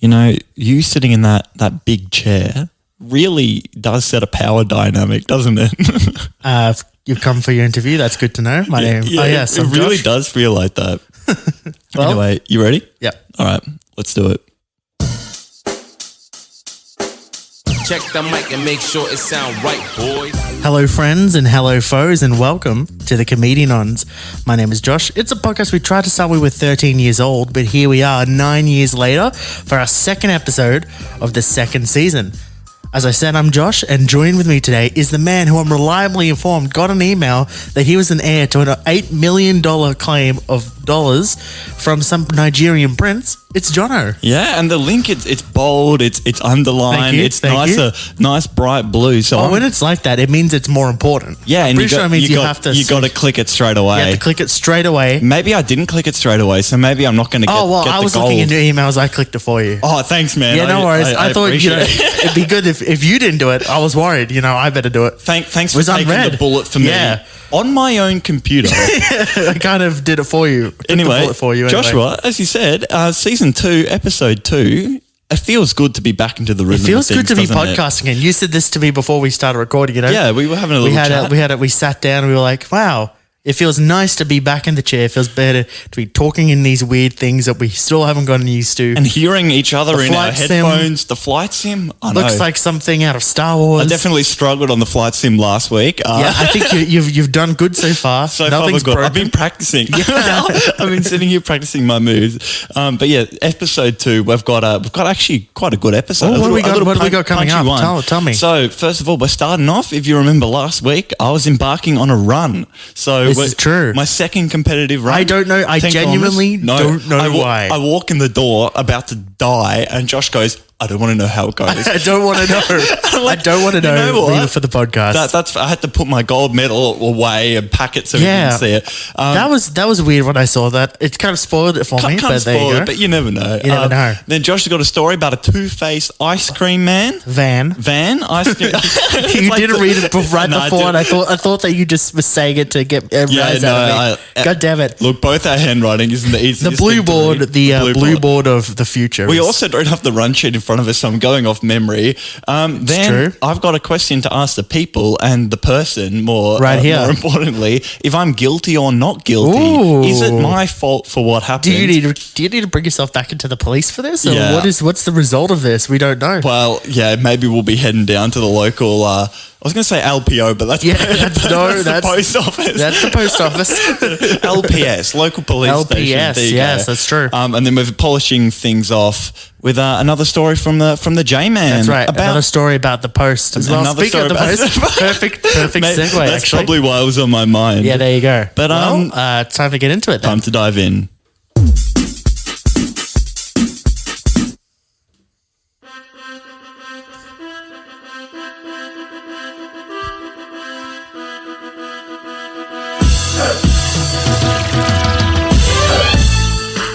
You know, you sitting in that big chair really does set a power dynamic, doesn't it? You've come for your interview. That's good to know. My name. Yeah, Yes, it I'm really Josh. does feel like that. Well, Anyway, you ready? Yeah. All right, let's do it. Check the mic and make sure it sound right, boys. Hello, friends, and hello, foes, and welcome to the Comedinons. My name is Josh. It's a podcast we tried to start with 13 years old, but here we are 9 years later for our second episode of the second season. As I said, I'm Josh, and joining with me today is the man who I'm reliably informed got an email that he was an heir to an $8 million claim of dollars from some Nigerian prince. It's Jono. Yeah, and the link, it's bold, it's underlined, Thank you, it's thank nice bright blue. So when it's like that, it means it's more important. yeah, I'm and pretty sure it means you have to click it straight away. You have to click it straight away. Maybe I didn't click it straight away, so maybe I'm not going to get Oh, well, get I the was gold. looking into emails. I clicked it for you. Oh, thanks, man. Yeah, no worries. I thought, appreciate it'd be good if you didn't do it. I was worried, I better do it. Thanks for Was taking unread. the bullet for me. Yeah. On my own computer. I kind of did it for you. Took the Anyway, bullet for you Joshua, as you said, season 2, episode 2, it feels good to be back into the rhythm. It feels of good to things, be doesn't it? podcasting again. You said this to me before we started recording, Yeah, we were having a little chat. We sat down and we were like, wow, it feels nice to be back in the chair. It feels better to be talking in these weird things that we still haven't gotten used to. And hearing each other The in our flight sim headphones. The flight sim, I know. Looks like something out of Star Wars. I definitely struggled on the flight sim last week. Yeah, I think you've done good so far. So Nothing's far, we're good. I've broken. been practicing. I've been sitting here practicing my moves. But yeah, episode 2, we've got actually quite a good episode. Oh, what do we got coming up? One. Tell me. So first of all, we're starting off. If you remember last week, I was embarking on a run. So This is true. My second competitive run. I don't know. I 10 genuinely kilometers. don't know why. I walk in the door about to die, and Josh goes, I don't want to know how it goes. I don't want to know. Like, I don't want to know. you know what? Leave it for the podcast. I had to put my gold medal away and pack it so we didn't see it. That was weird when I saw that. It kind of spoiled it for me. Can't But there you spoil go. it, but you never know. You never know. Then Josh has got a story about a two-faced ice cream man. Van Ice cream. You didn't read it right No, I before, didn't. and I thought that you just were saying it to get a rise out of me. God damn it! Look, both our handwriting isn't the easiest. The blue thing to board, read. the blue board of the future. We is- also don't have the run sheet in front of us, so I'm going off memory. Then true. I've got a question to ask the people and the person more here. more importantly, if I'm guilty or not guilty. Ooh. Is it my fault for what happened? Do you need to bring yourself back into the police for this? Or Yeah. what's the result of this? We don't know. Well, yeah, maybe we'll be heading down to the local. I was going to say LPO, but that's that's the post office. That's the post office. LPS, local police station. LPS, There you yes, go. that's true. And then we're polishing things off with another story from the J Man. That's right. Another story about the post as well. Another Speaking of the story post, about- perfect Mate, segue. That's Actually, probably why it was on my mind. yeah, there you go. But, it's time to get into it. Then. Time to dive in.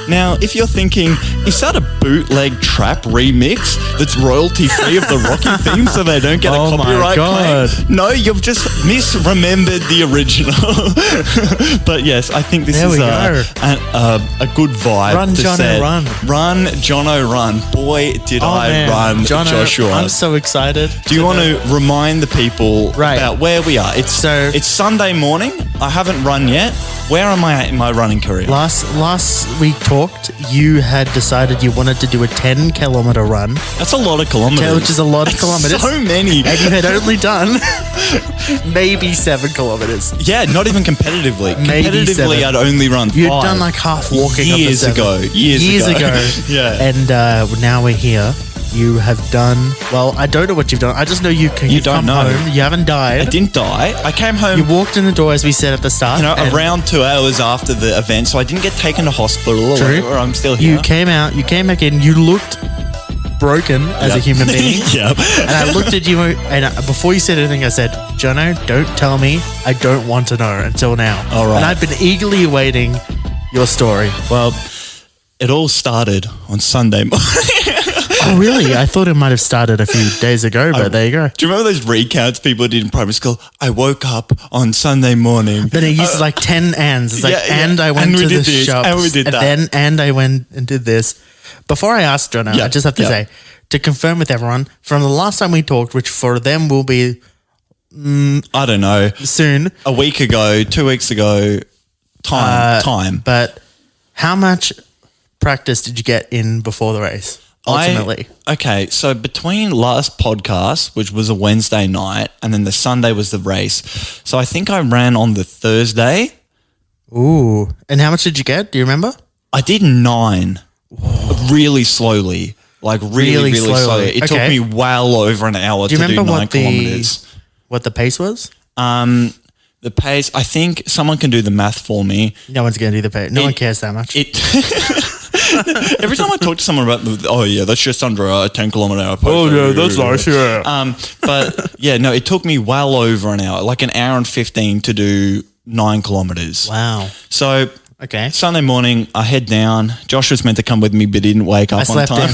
Now, if you're thinking, is that a bootleg trap remix that's royalty free of the Rocky theme so they don't get a Oh my copyright God. claim? No, you've just misremembered the original. But yes, I think this There is we go. a good vibe. Run, to Jono, set. run. Run, Jono, run. Boy, did I man. run, Jono, Joshua. I'm so excited. Do you want to remind the people Right. about where we are? It's Sunday morning. I haven't run yet. Where am I at in my running career? Last we talked, you had decided you wanted to do a 10-kilometer run, That's a lot of kilometers. which is a lot of That's kilometers. So many. And you had only done maybe 7 kilometers. Yeah, not even competitively. Maybe Competitively, 7. I'd only run 5. You'd done like half walking Years of the 7. ago. Years ago. Yeah. And now we're here. You have done, well, I don't know what you've done. I just know you've don't come know. home. You haven't died. I didn't die. I came home, You walked in the door, as we said at the start. and around 2 hours after the event, so I didn't get taken to hospital or True. whatever. I'm still here. You came out, you came back in, you looked broken as a human being. Yeah. And I looked at you, and before you said anything, I said, Jono, don't tell me. I don't want to know until now. All right. And I've been eagerly awaiting your story. Well, it all started on Sunday morning. Oh, really? I thought it might have started a few days ago, but there you go. Do you remember those recounts people did in primary school? I woke up on Sunday morning. Then it uses like 10 ands. It's like, yeah, and I went and we to did the this, shops. and we did that. And I went and did this. Before I ask Jono, I just have to say, to confirm with everyone, from the last time we talked, which for them will be I don't know, soon, a week ago, 2 weeks ago, time. But how much practice did you get in before the race? Ultimately, okay, so between last podcast, which was a Wednesday night, and then the Sunday was the race, so I think I ran on the Thursday. Ooh, and how much did you get? Do you remember? I did 9, really slowly, like really slowly. It took me well over an hour to do 9 kilometers. What the pace was? The pace, I think someone can do the math for me. No one's going to do the pace. No one cares that much. Every time I talk to someone about, that's just under a 10 kilometer hour pace. Oh, yeah, that's nice, yeah. But yeah, no, it took me well over an hour, like an hour and 15 to do 9 kilometers. Wow. So okay, Sunday morning, I head down. Josh was meant to come with me, but he didn't wake up on time.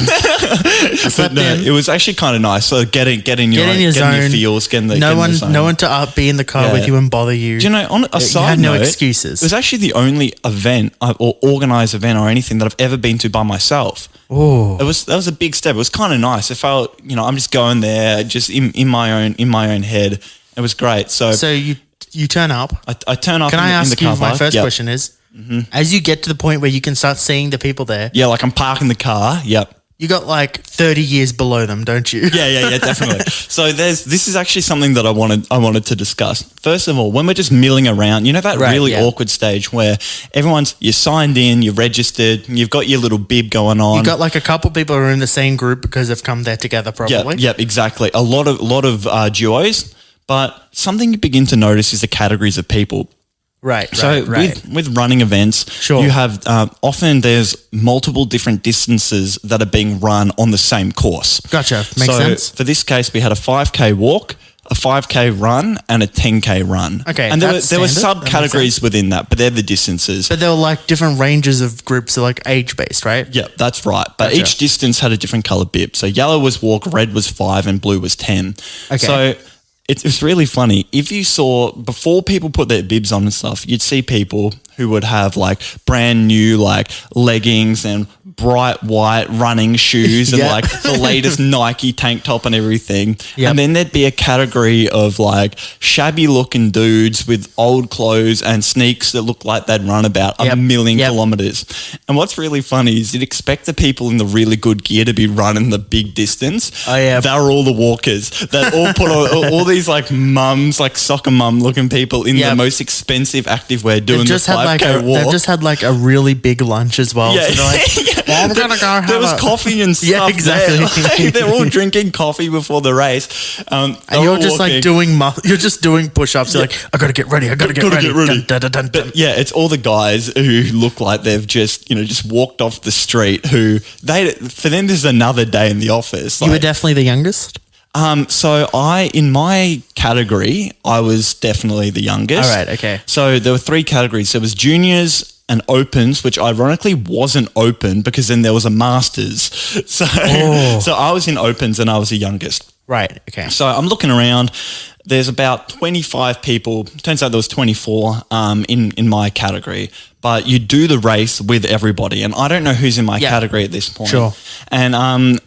I slept in. It was actually kind of nice. So getting your feels, getting the zone. No one to be in the car with you and bother you. Do you know, on a side note, no excuses. It was actually the only event or organised event or anything that I've ever been to by myself. Oh, that was a big step. It was kind of nice. I felt, I'm just going there, just in my own head. It was great. So you turn up. I turn up. Can I ask in the car you? My park. first question is, as you get to the point where you can start seeing the people there. Yeah, like I'm parking the car. Yep. You got like 30 years below them, don't you? Yeah, definitely. So this is actually something that I wanted to discuss. First of all, when we're just milling around, that really awkward stage where you're signed in, you're registered, you've got your little bib going on. You got like a couple people who are in the same group because they've come there together probably. Yep, exactly. A lot of duos, but something you begin to notice is the categories of people. Right. With running events, sure. You have often there's multiple different distances that are being run on the same course. Gotcha. Makes sense. For this case, we had a 5K walk, a 5K run, and a 10K run. Okay, and there were subcategories within that, but they're the distances. But there were like different ranges of groups, so like age based, right? Yeah, that's right. But each distance had a different color bib. So yellow was walk, red was 5, and blue was 10. Okay. So it's really funny. If you saw, before people put their bibs on and stuff, you'd see people who would have like brand new like leggings and bright white running shoes and like the latest Nike tank top and everything. Yep. And then there'd be a category of like shabby looking dudes with old clothes and sneaks that look like they'd run about a million kilometers. And what's really funny is you'd expect the people in the really good gear to be running the big distance. Oh yeah. They're all the walkers. They all put on all these like mums, like soccer mum looking people in the most expensive activewear doing the 5K walk. They've just had like a really big lunch as well. Yeah. So they're like, well, I'm going to go have there was coffee and stuff. Yeah, exactly. Like, they're all drinking coffee before the race. And you're just like you're just doing push-ups. You're like, I got to get ready. Dun, dun, dun, dun. But yeah, it's all the guys who look like they've just walked off the street for them, this is another day in the office. You were definitely the youngest? So in my category, I was definitely the youngest. All right, okay. So there were 3 categories. There was juniors and opens, which ironically wasn't open because then there was a masters. So I was in opens and I was the youngest. Right, okay. So I'm looking around. There's about 25 people. Turns out there was 24 in my category. But you do the race with everybody. And I don't know who's in my category at this point. Sure. And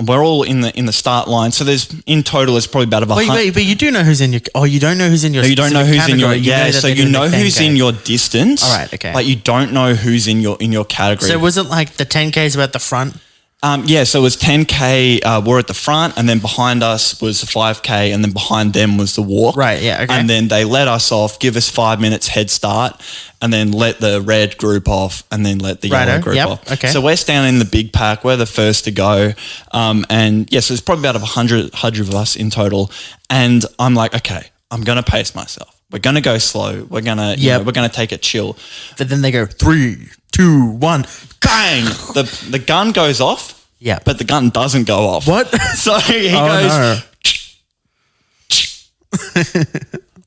we're all in the start line. So in total, it's probably about 100. Wait, but you do know who's in your. Oh, you don't know who's in your. No, you don't know who's in your. Category. Yeah, so you know who's in your distance. All right, okay. But you don't know who's in your category. So was it like the 10Ks were at the front? So it was 10K were at the front, and then behind us was the 5K, and then behind them was the walk. Right, yeah, okay. And then they let us off, give us 5 minutes head start, and then let the red group off, and then let the yellow group off. Okay. So we're standing in the big pack. We're the first to go. So there's probably about 100 of us in total. And I'm like, okay, I'm going to pace myself. We're going to go slow. We're going to we're going to take it chill. But then they go 3, 2, 1, bang! The gun goes off. Yeah. But the gun doesn't go off. What? So he goes, no.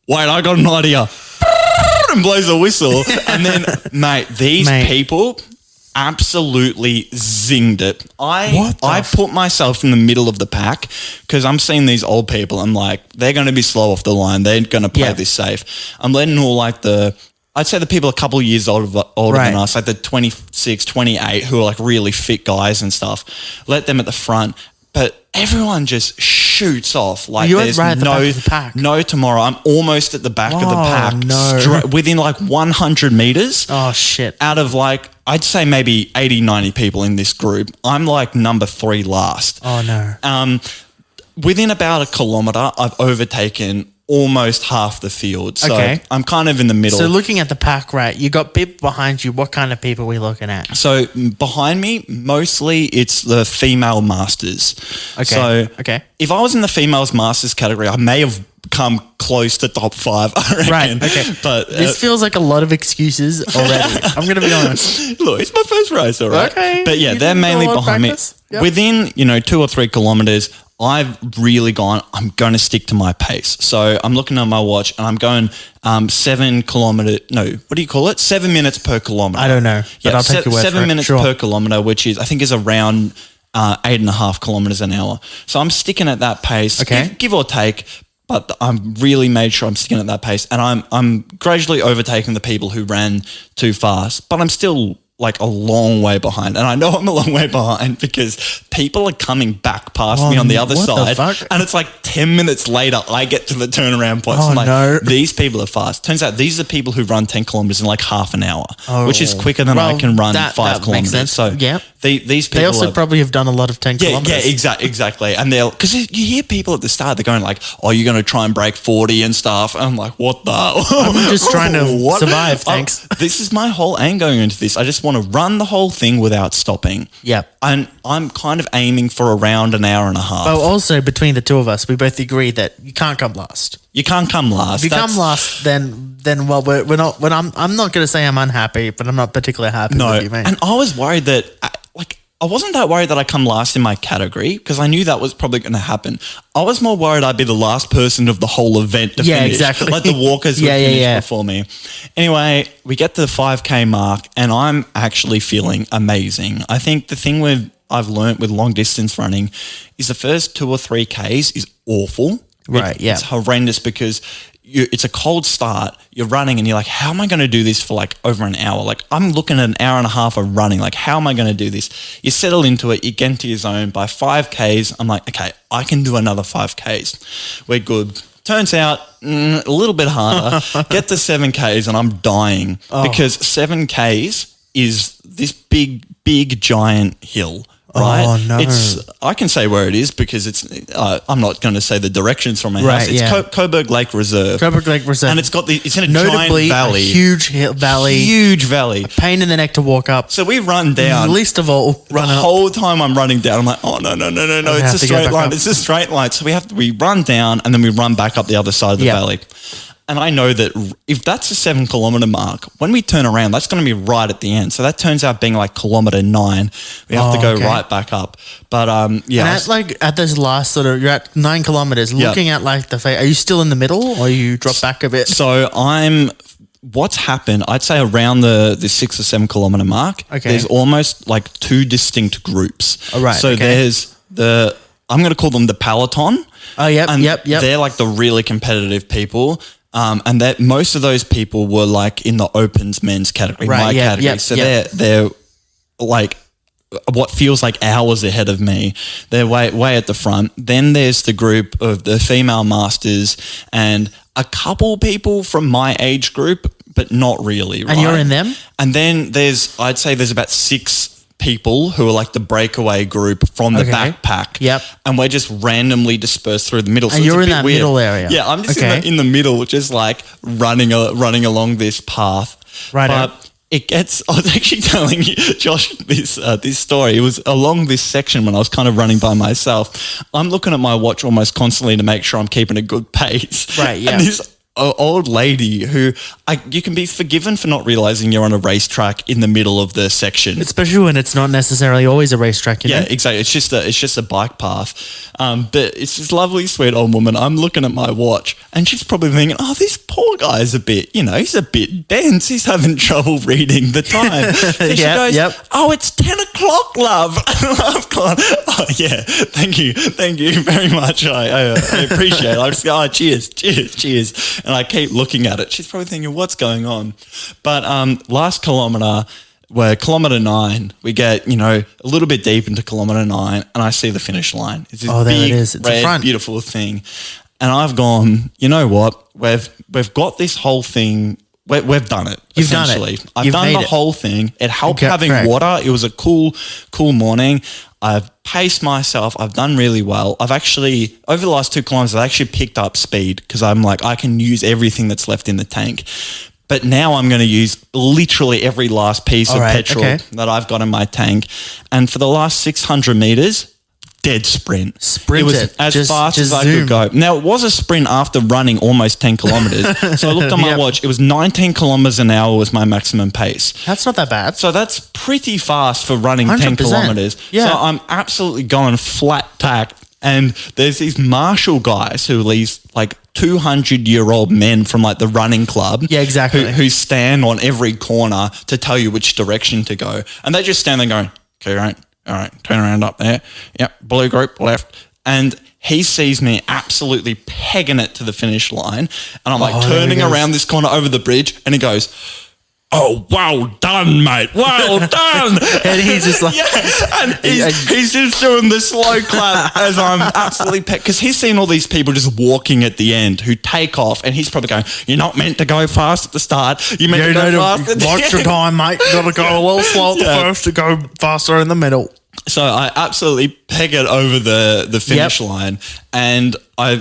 wait, I got an idea. And blows a whistle. And then, mate, these people absolutely zinged it. I put myself in the middle of the pack because I'm seeing these old people. I'm like, they're going to be slow off the line. They're going to play this safe. I'm letting all like the I'd say the people a couple of years older Right. than us, like the 26, 28, who are like really fit guys and stuff, let them at the front. But everyone just shoots off like You were there's right at the back of the pack. no tomorrow. I'm almost at the back of the Oh, pack, no. within like 100 meters. Oh, shit. Out of like, I'd say maybe 80, 90 people in this group, I'm like number 3 last. Oh, no. Within about a kilometre, I've overtaken almost half the field. So Okay. I'm kind of in the middle. So looking at the pack, right, you got people behind you. What kind of people are we looking at? So behind me, mostly it's the female masters. Okay. So Okay. if I was in the females masters category, I may have come close to top 5, I reckon. Right, okay. But This feels like a lot of excuses already. I'm going to be honest. look, it's my first race, all right? Okay. But yeah, You they're didn't do a mainly lot of behind me. practice? Yep. Within, 2 or 3 kilometers, I've really gone, I'm going to stick to my pace. So I'm looking at my watch and I'm going 7 minutes per kilometer. I don't know, but I'll take your word for 7 it. minutes Sure. per kilometer, which is, I think is around 8.5 kilometers an hour. So I'm sticking at that pace, Okay. give or take. But I'm really made sure I'm sticking at that pace, and I'm gradually overtaking the people who ran too fast. But I'm still like a long way behind, and I know I'm a long way behind because people are coming back past me on the other what the side, fuck? and it's like 10 minutes later I get to the turnaround point. So Oh, I'm like, no. these people are fast. Turns out these are people who run 10 kilometers in like half an hour, which is Oh. quicker than I Well, can run that 5 makes kilometers. sense. So Yep. these people They also are, probably have done a lot of 10 kilometers. yeah, exactly. And they'll, because you hear people at the start, they're going like, oh, you're going to try and break 40 and stuff. And I'm like, what the? I'm just trying to survive, thanks. This is my whole aim going into this. I just want to run the whole thing without stopping. Yep. And I'm kind of aiming for around an hour and a half. But also between the two of us, we both agree that you can't come last. You can't come last. If you come last, then well, we're not. When I'm not going to say I'm unhappy, but I'm not particularly happy No, with you, mate. and I was worried that, I wasn't that worried that I come last in my category because I knew that was probably going to happen. I was more worried I'd be the last person of the whole event to Yeah, finish. exactly. Like the walkers would Yeah, finish yeah. before me. Anyway, we get to the 5K mark and I'm actually feeling amazing. I think the thing I've learned with long distance running is the first 2 or 3 Ks is awful. Right, yeah. It's horrendous because it's a cold start. You're running and you're like, how am I going to do this for like over an hour? Like I'm looking at an hour and a half of running. Like how am I going to do this? You settle into it. You get into your zone. By 5Ks, I'm like, okay, I can do another 5Ks. We're good. Turns out a little bit harder. Get to 7Ks and I'm dying because 7Ks is this big giant hill. Right? Oh, no. I can say where it is because it's. I'm not going to say the directions from my Right, house. It's yeah. Coburg Lake Reserve. Coburg Lake Reserve. And it's in a notably giant valley. a huge valley. Huge valley. Pain in the neck to walk up. So we run down. Least of all, The run up. whole time I'm running down, I'm like, oh, no. have It's a to go straight back line. up. It's a straight line. So we run down and then we run back up the other side of the Yep. valley. And I know that if that's a 7 kilometer mark, when we turn around, that's going to be right at the end. So that turns out being like kilometer 9. We have to go okay. right back up. But yeah. And at this last you're at 9 kilometers, looking at like are you still in the middle or you drop back a bit? So what's happened, I'd say around the 6 or 7 kilometer mark, Okay. there's almost like 2 distinct groups. Oh, right, So okay. there's I'm going to call them the peloton. Oh, yep, And yep. they're like the really competitive people. And that most of those people were like in the opens men's category, Right, my yeah, category. yep, So yep. they're like what feels like hours ahead of me. They're way at the front. Then there's the group of the female masters and a couple people from my age group, but not really. And you're in them? And then I'd say there's about 6 people who are like the breakaway group from the Okay. backpack. Yep. And we're just randomly dispersed through the middle. And it's you're a in bit that weird. middle area? Yeah, I'm just Okay. in the middle, just like running along this path. Right. But I was actually telling you, Josh, this story. It was along this section when I was kind of running by myself. I'm looking at my watch almost constantly to make sure I'm keeping a good pace. Right, yeah. And this old lady who you can be forgiven for not realizing you're on a racetrack in the middle of the section. Especially when it's not necessarily always a racetrack, you Yeah, know? exactly. It's just a bike path. But it's this lovely, sweet old woman. I'm looking at my watch and she's probably thinking, oh, this poor guy's he's a bit dense. He's having trouble reading the time. So she Yep, goes, yep. oh, it's 10 o'clock, love. And I've gone, oh, yeah, thank you very much. I appreciate it. I just go, oh, cheers. and I keep looking at it. She's probably thinking, what's going on? But last kilometre, we're kilometre 9. We get, a little bit deep into kilometre 9 and I see the finish line. It's this big, It's red, front. beautiful thing. And I've gone, you know what? We've got this whole thing. We've done it. You've done it. I've done the whole thing. It helped having water. It was a cool morning. I've paced myself. I've done really well. I've actually, over the last 2 kilometers, I've actually picked up speed because I'm like, I can use everything that's left in the tank. But now I'm going to use literally every last piece of petrol that I've got in my tank. And for the last 600 meters, dead sprint. It was as fast as I could go. Now, it was a sprint after running almost 10 kilometers. So I looked on my watch. It was 19 kilometers an hour was my maximum pace. That's not that bad. So that's pretty fast for running 10 kilometers. Yeah. So I'm absolutely going flat tack. And there's these marshal guys who are these like 200-year-old men from like the running club. Yeah, exactly. Who stand on every corner to tell you which direction to go. And they just stand there going, okay, right. All right, turn around up there. Yep, blue group, left. And he sees me absolutely pegging it to the finish line. And I'm like turning around this corner over the bridge. And he goes, oh, well done, mate. Well done. And he's just like... and he's just doing the slow clap as I'm absolutely because he's seen all these people just walking at the end who take off. And he's probably going, you're not meant to go fast at the start. You're meant to go fast at the end. Watch your time, mate. You got to go a little slow at the first to go faster in the middle. So I absolutely peg it over the finish line, and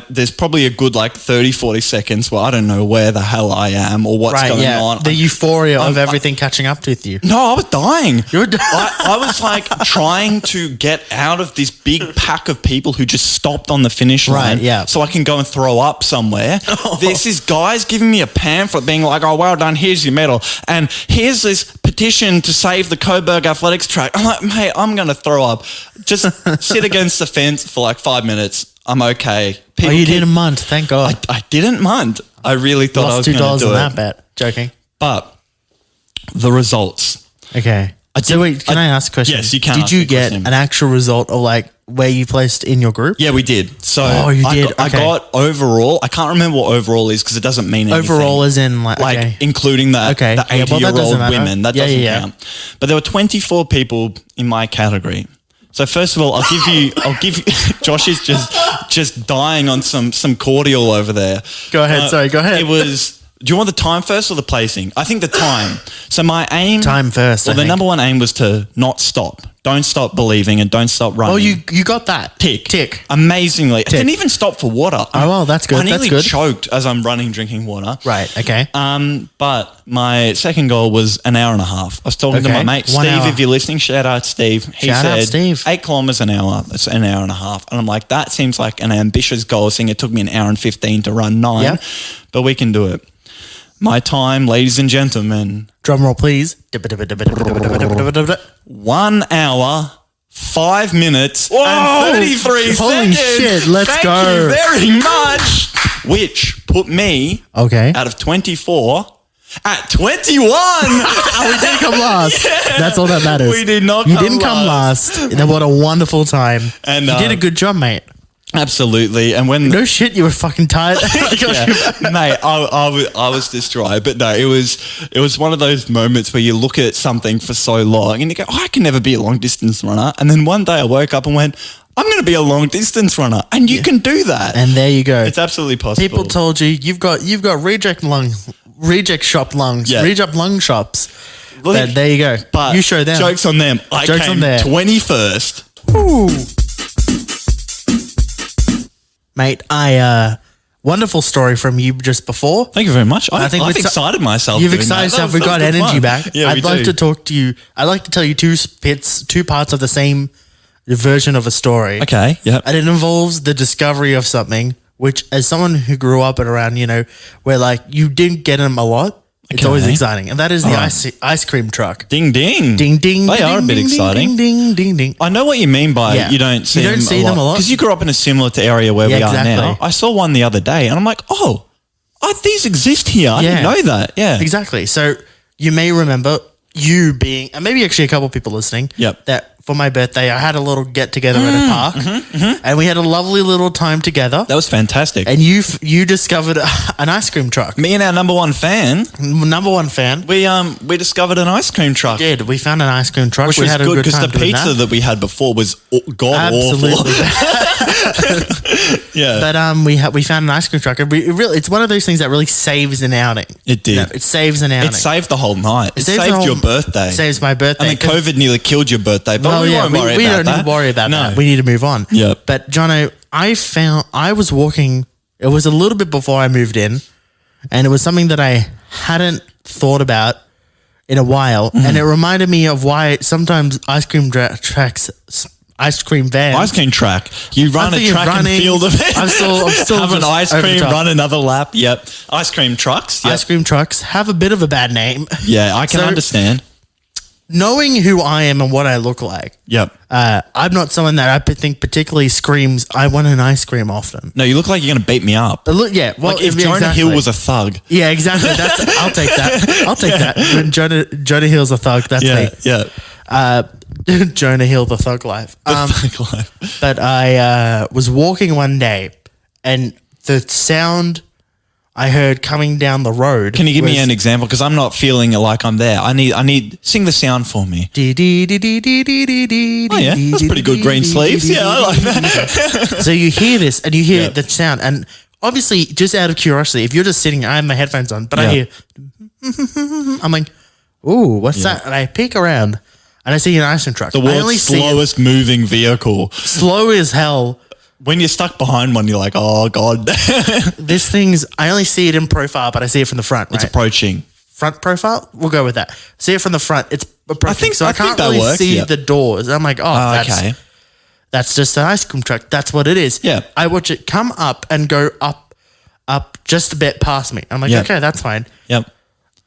there's probably a good like 30, 40 seconds where I don't know where the hell I am or what's going on. The euphoria of everything catching up with you. No, I was dying. You were dying. I was like trying to get out of this big pack of people who just stopped on the finish line so I can go and throw up somewhere. There's this guy's giving me a pamphlet being like, oh, well done, here's your medal. And here's this petition to save the Coburg Athletics track. I'm like, mate, I'm going to throw up. Just sit against the fence for like 5 minutes. I'm okay. You didn't munt. Thank God. I didn't munt. I really thought I was going to do it. Lost $2 on that bet. Joking. But the results. Okay. Can I ask a question? Yes, you can. Did you get an actual result of like where you placed in your group? Yeah, we did. So you did. I got overall. I can't remember what overall is because it doesn't mean anything. Overall is in like including the 80-year-old women. That doesn't count. But there were 24 people in my category. So first of all, I'll give you. Josh is just dying on some cordial over there. Go ahead. Sorry, go ahead. It was. Do you want the time first or the placing? I think the time. So my aim. Time first. Well, the number one aim was to not stop. Don't stop believing and don't stop running. Oh, you got that. Tick. Amazingly. I didn't even stop for water. Oh, well, that's good. I nearly choked as I'm running, drinking water. Right, okay. But my second goal was an hour and a half. I was talking to my mate, Steve, if you're listening, shout out Steve. He said 8 kilometers an hour. That's an hour and a half. And I'm like, that seems like an ambitious goal, seeing it took me an hour and 15 to run 9. But we can do it. My time, ladies and gentlemen. Drum roll, please. 1 hour, 5 minutes, and 33 seconds. Holy shit, let's go. Thank you very much. Which put me out of 24 at 21. We did come last. Yeah. That's all that matters. We did not You didn't come last. What a wonderful time. And you did a good job, mate. Absolutely. And when no shit, you were fucking tired. Mate, I was destroyed. But no, it was one of those moments where you look at something for so long and you go, I can never be a long distance runner. And then one day I woke up and went, I'm going to be a long distance runner, and you can do that. And there you go. It's absolutely possible. People told you you've got reject shop lungs, reject lung shops. But there you go. But you show them. Jokes on them. I came 21st. Ooh. Mate, wonderful story from you just before. Thank you very much. I've excited myself. You've excited yourself. We got energy back. Yeah, I'd like to talk to you. I'd like to tell you two parts of the same version of a story. Okay, yeah. And it involves the discovery of something, which as someone who grew up at around, where like you didn't get them a lot, it's always exciting. And that is the ice cream truck. Ding, ding. Ding, ding. They are a bit exciting. Ding, ding, ding, ding. I know what you mean by you don't see them a lot. Because you grew up in a similar area where we are now. I saw one the other day and I'm like, these exist here. I didn't know that. Yeah. Exactly. So you may remember you being, and maybe actually a couple of people listening, that for my birthday, I had a little get together at a park, and we had a lovely little time together. That was fantastic. And you discovered an ice cream truck. Me and our number one fan, we discovered an ice cream truck. We did. We found an ice cream truck. Which was good because the pizza that we had before was god awful. Yeah. But we found an ice cream truck. It's one of those things that really saves an outing. It did. You know, it saves an outing. It saved the whole night. It saved your birthday. It saves my birthday. I mean, COVID nearly killed your birthday, but we won't worry about that. We don't need to worry about that. We need to move on. Yep. But Jono, I was walking. It was a little bit before I moved in, and it was something that I hadn't thought about in a while, and it reminded me of why sometimes ice cream tracks. Ice cream van. Ice cream track. You run a track and field of it. I'm still have an ice cream, run another lap. Yep. Ice cream trucks. Yep. Ice cream trucks have a bit of a bad name. Yeah, I can understand. Knowing who I am and what I look like. Yep. I'm not someone that I think particularly screams, I want an ice cream often. No, you look like you're going to beat me up. Yeah. Well, like if Jonah Hill was a thug. Yeah, exactly. I'll take that. I'll take that. When Jonah Hill's a thug, that's me. Yeah. Jonah Hill, the thug life. Thug life. But I was walking one day, and the sound I heard coming down the road. Can you give me an example? Because I'm not feeling like I'm there. I need sing the sound for me. Oh yeah, that's pretty good. Green sleeves. Yeah, I like that. So you hear this, and you hear the sound, and obviously, just out of curiosity, if you're just sitting, I have my headphones on, but I hear. I'm like, ooh, what's that? And I peek around. And I see an ice cream truck. The world's slowest moving vehicle. Slow as hell. When you're stuck behind one, you're like, oh, God. I only see it in profile, but I see it from the front, right? It's approaching. Front profile? We'll go with that. See it from the front. It's approaching. I can't really see the doors. I'm like, that's just an ice cream truck. That's what it is. Yeah. I watch it come up and go up just a bit past me. I'm like, okay, that's fine. Yep.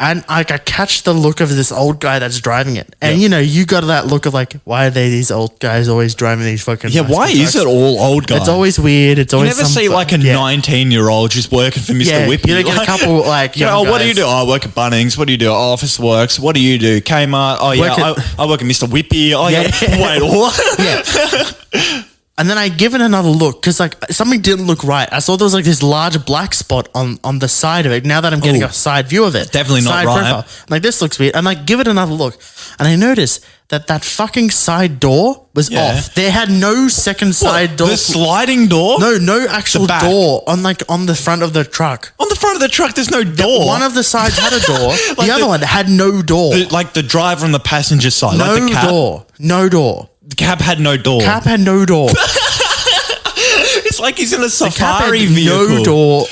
And I catch the look of this old guy that's driving it. And, you got that look of like, why are these old guys always driving these fucking... Yeah, why is it all old guys? It's always weird. It's always... You never see like a 19-year-old just working for Mr. Whippy. You don't get a couple like young guys. What do you do? Oh, I work at Bunnings. What do you do? Oh, Office Works. What do you do? Kmart. Oh, yeah, I work at Mr. Whippy. Oh, yeah. Wait, what? Yeah. And then I give it another look because like something didn't look right. I saw there was like this large black spot on the side of it. Now that I'm getting a side view of it. Definitely not right. Profile. I'm like, this looks weird. And like give it another look. And I noticed that fucking side door was off. There had no second side door. The sliding door? No actual door on the front of the truck. On the front of the truck, there's no door. One of the sides had a door. Like the other one had no door. Like the driver on the passenger side. No like the cab. door. No door. The cab had no door. Cab had no door. It's like he's in a safari vehicle. No door.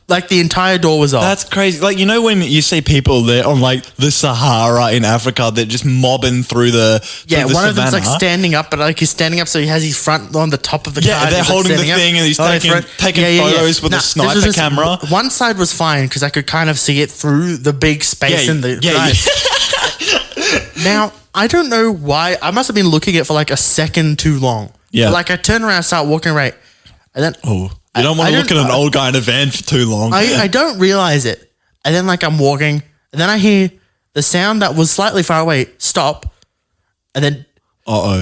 Like the entire door was off. That's crazy. Like, you know when you see people there on like the Sahara in Africa, they're just mobbing through the one of them's like standing up, but like he's standing up so he has his front on the top of the car. Yeah, they're holding the thing and he's taking photos with a sniper camera. One side was fine because I could kind of see it through the big space in the Now, I don't know why. I must have been looking at it for like a second too long. Yeah. But like I turn around, start walking right, and then you don't want to look at an old guy in a van for too long. I don't realize it, and then like I'm walking, and then I hear the sound that was slightly far away stop, and then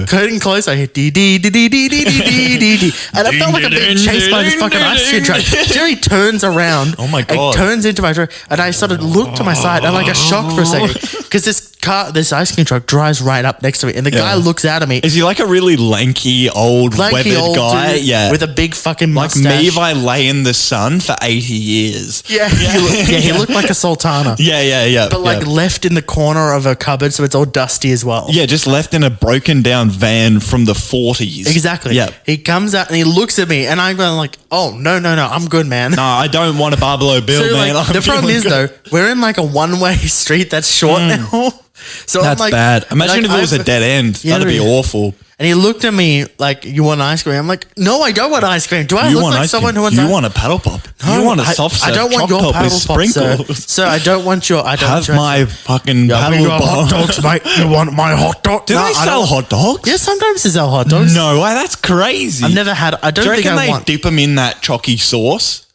getting close, I hear dee dee dee dee dee dee dee dee dee, and I felt like I'm being chased by this fucking ice cream truck. Jerry turns around. Oh my God! Turns into my truck, and I sort of look to my side. I'm like a shock for a second because this ice cream truck drives right up next to me, and the guy looks out at me. Is he like a really lanky old weathered guy? Dude, yeah, with a big fucking mustache. Like me if I lay in the sun for 80 years. Yeah, he looked like a sultana. Yeah. But like left in the corner of a cupboard, so it's all dusty as well. Yeah, just left in a broken down van from the 40s. Exactly. Yeah. He comes out and he looks at me, and I'm going like, oh no, I'm good, man. No, I don't want a Barbalo Bill, so, man. Like, the problem is though, we're in like a one-way street that's short now. So that's bad. Imagine if it was a dead end. That'd be awful. And he looked at me like, you want ice cream? I'm like, no, I don't want ice cream. Do I look like someone who wants You want a paddle pop. No, you want a soft serve I don't want your paddle pop, sprinkles. I don't want your... Have my fucking paddle pop. Hot dogs, mate. You want my hot dog? Do they sell hot dogs? Yeah, sometimes they sell hot dogs. No way, that's crazy. I've never had... I don't think I want... they dip them in that chalky sauce?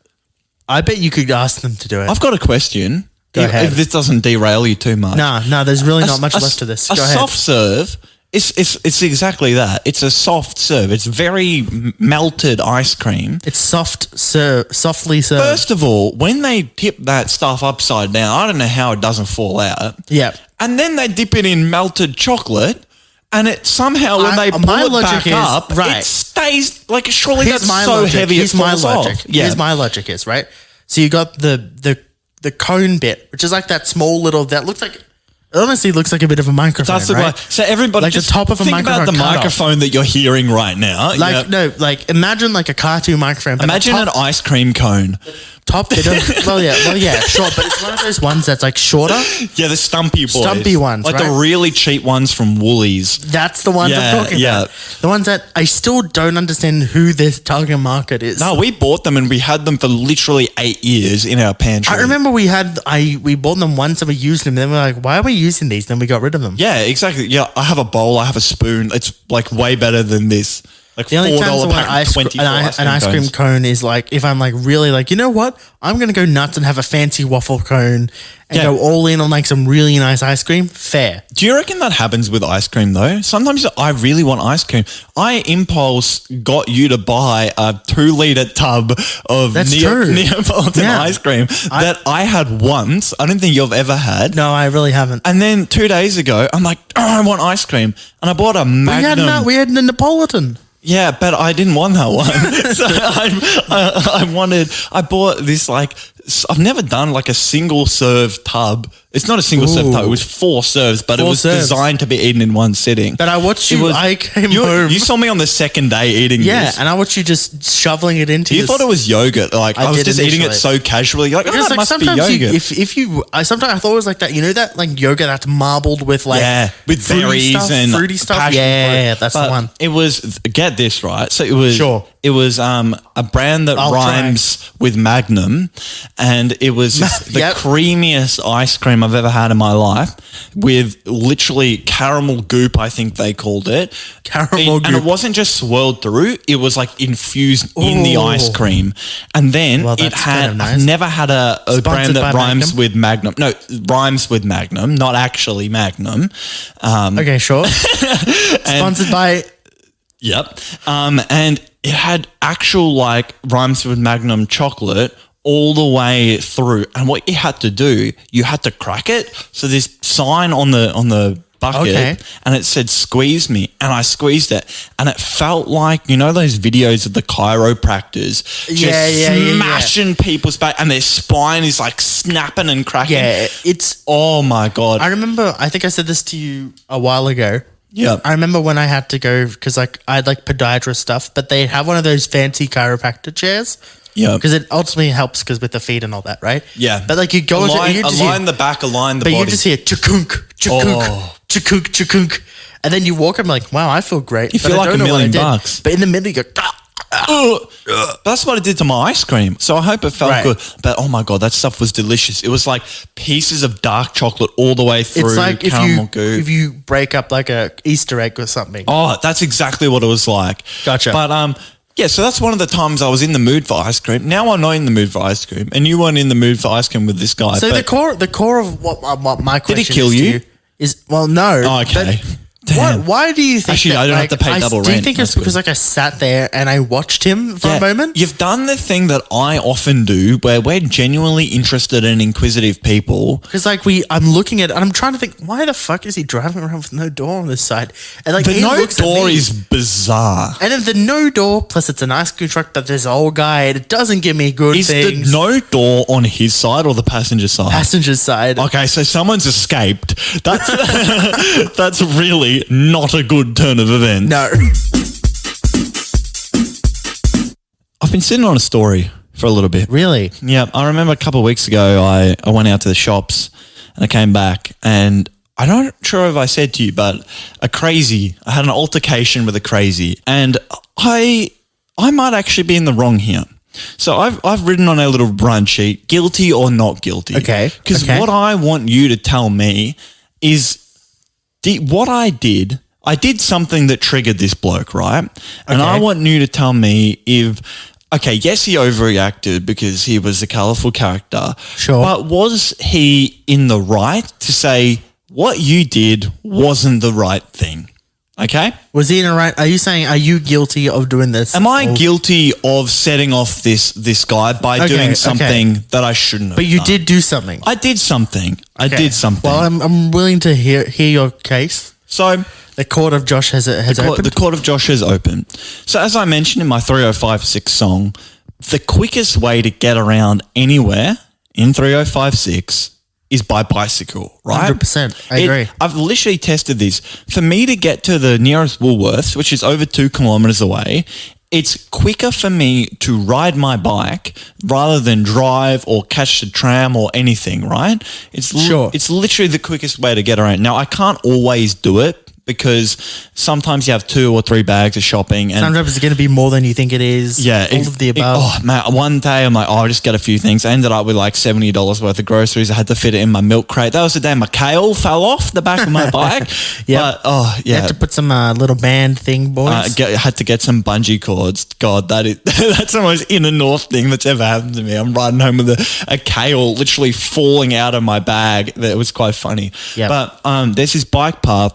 I bet you could ask them to do it. I've got a question. Go ahead. If this doesn't derail you too much. No, there's really not much left to this. A soft serve It's exactly that. It's a soft serve. It's very melted ice cream. It's softly served. First of all, when they tip that stuff upside down, I don't know how it doesn't fall out. Yeah. And then they dip it in melted chocolate, and it somehow when they pull it back up, it stays like surely that's so heavy it falls off. Yeah. Here's my logic is, right? So you got the cone bit, which is like that small little that looks like. It honestly looks like a bit of a microphone, right? So everybody like just the top of a think microphone about the microphone that you're hearing right now. Like imagine like a cartoon microphone. Imagine an ice cream cone. Top bit of, well, yeah, sure. But it's one of those ones that's like shorter. Yeah, the stumpy boys. Stumpy ones, like right? the really cheap ones from Woolies. That's the ones I'm talking about. The ones that I still don't understand who this target market is. No, we bought them and we had them for literally 8 years in our pantry. I remember we bought them once and we used them. Then we're like, why are we using these? Then we got rid of them. Yeah, exactly. Yeah, I have a bowl. I have a spoon. It's like way better than this. Like the only $4 times pack, an ice cream cone is like if I'm like really like, you know what? I'm going to go nuts and have a fancy waffle cone and go all in on like some really nice ice cream. Fair. Do you reckon that happens with ice cream though? Sometimes I really want ice cream. I impulse got you to buy a 2-liter tub of Neapolitan ice cream that I had once. I don't think you've ever had. No, I really haven't. And then 2 days ago, I'm like, I want ice cream. And I bought a Magnum. We had the Neapolitan. Yeah, but I didn't want that one. So I bought this I've never done like a single serve tub. It's not a single serve tub. It was 4 serves, but it was designed to be eaten in one sitting. But I watched you. I came home. You saw me on the second day eating this. Yeah, and I watched you just shoveling it into. You thought it was yogurt. Like I was just eating it so casually. You're like, oh, that must be yogurt. Sometimes I thought it was like that. You know that like yogurt that's marbled with like with berries and fruity stuff. That's the one. It was get this right. So it was It was a brand that rhymes with Magnum, and it was just the creamiest ice cream I've ever had in my life with literally caramel goop, I think they called it. Caramel goop. And it wasn't just swirled through, it was like infused in the ice cream. And then it had, I've never had a brand that rhymes with Magnum. No, rhymes with Magnum, not actually Magnum. Okay, sure. Sponsored by... Yep. And it had actual like rhymes with Magnum chocolate all the way through. And what you had to do, you had to crack it. So this sign on the bucket and it said squeeze me, and I squeezed it and it felt like, you know, those videos of the chiropractors smashing people's back and their spine is like snapping and cracking. Yeah, it's... Oh my God. I remember, I think I said this to you a while ago. Yeah, I remember when I had to go because like I had like podiatrist stuff, but they have one of those fancy chiropractor chairs. Yeah, because it ultimately helps because with the feet and all that, right? Yeah, but like you go align the back, align the body, but you just hear chukunk, chukunk, chukunk, and then you walk. I'm like, wow, I feel great. You feel like $1 million bucks. But in the middle, you go. That's what it did to my ice cream. So I hope it felt good. But oh my God, that stuff was delicious. It was like pieces of dark chocolate all the way through. It's like if you break up like a Easter egg or something. Oh, that's exactly what it was like. Gotcha. But yeah, so that's one of the times I was in the mood for ice cream. Now I'm not in the mood for ice cream, and you weren't in the mood for ice cream with this guy. So the core of what my question did he kill you? Is well, no. Oh, okay. Why do you think actually that, I don't have to pay double rent? Do you think it's because like I sat there and I watched him for a moment? You've done the thing that I often do where we're genuinely interested and inquisitive people. Because like I'm looking at it and I'm trying to think, why the fuck is he driving around with no door on this side? And like the no door is bizarre. And if the no door, plus it's an ice cream truck, but there's an old guy, it doesn't give me good things. Is the no door on his side or the passenger side? Passenger side. Okay, so someone's escaped. That's really not a good turn of events. No. I've been sitting on a story for a little bit. Really? Yeah. I remember a couple of weeks ago I went out to the shops and I came back and I'm not sure if I said to you, but I had an altercation with a crazy, and I might actually be in the wrong here. So I've written on a little run sheet, guilty or not guilty. Okay. Because what I want you to tell me is what I did something that triggered this bloke, right? And I want you to tell me if, yes, he overreacted because he was a colourful character. Sure. But was he in the right to say what you did wasn't the right thing? Okay. Was he in a right? Are you saying, are you guilty of doing this? Am I guilty of setting off this guy by doing something that I shouldn't have But you done? did do something. I did something. I Okay. did something. Well, I'm willing to hear your case. So The court of Josh has opened. the court of Josh has opened. So as I mentioned in my 3056 song, the quickest way to get around anywhere in 3056 is by bicycle, right? 100%. I agree. I've literally tested this. For me to get to the nearest Woolworths, which is over 2 kilometers away, it's quicker for me to ride my bike rather than drive or catch the tram or anything, right? It's literally the quickest way to get around. Now, I can't always do it because sometimes you have 2 or 3 bags of shopping. And sometimes it's going to be more than you think it is. yeah. All of the above. Oh, man. One day I'm like, I'll just get a few things. I ended up with like $70 worth of groceries. I had to fit it in my milk crate. That was the day my kale fell off the back of my bike. Yeah. You You had to put some little band thing, boys. I had to get some bungee cords. God, that's the most inner north thing that's ever happened to me. I'm riding home with a kale literally falling out of my bag. That was quite funny. Yep. But there's this bike path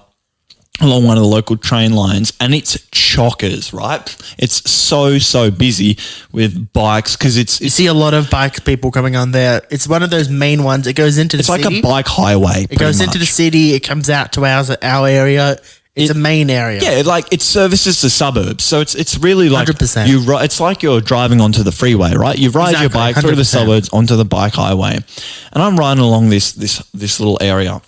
along one of the local train lines, and it's chockers, right? It's so busy with bikes because you see a lot of bike people coming on there. It's one of those main ones. It goes into the city. It's like a bike highway. It goes into the city. It comes out to our area. It's a main area. Yeah, like it services the suburbs. So it's really like 100%. It's like you're driving onto the freeway, right? You ride your bike through the 100%. suburbs onto the bike highway. And I'm riding along this little area.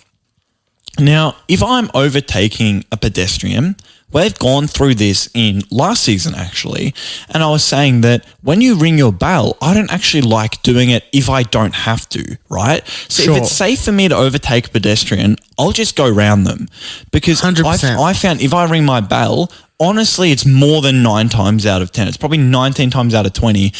Now, if I'm overtaking a pedestrian, we've gone through this in last season actually, and I was saying that when you ring your bell, I don't actually like doing it if I don't have to, right? So if it's safe for me to overtake a pedestrian, I'll just go around them because 100%. I found if I ring my bell, honestly, it's more than 9 times out of 10. It's probably 19 times out of 20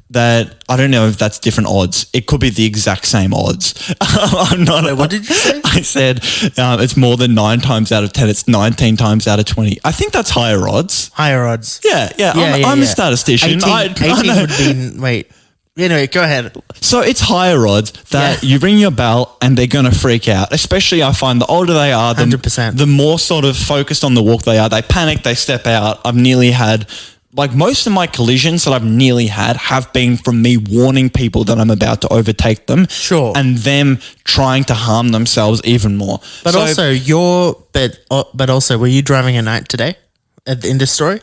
that I don't know if that's different odds. It could be the exact same odds. I'm not. Wait, what did you say? I said it's more than 9 times out of 10. It's 19 times out of 20. I think that's higher odds. Higher odds. Yeah. I'm a statistician. 18 would be. Wait. Anyway, go ahead. So it's higher odds that you ring your bell and they're going to freak out. Especially I find the older they are, 100%. the more sort of focused on the walk they are. They panic, they step out. I've nearly had, like most of my collisions that I've nearly had have been from me warning people that I'm about to overtake them. Sure. And them trying to harm themselves even more. But also, were you driving at night today in this story?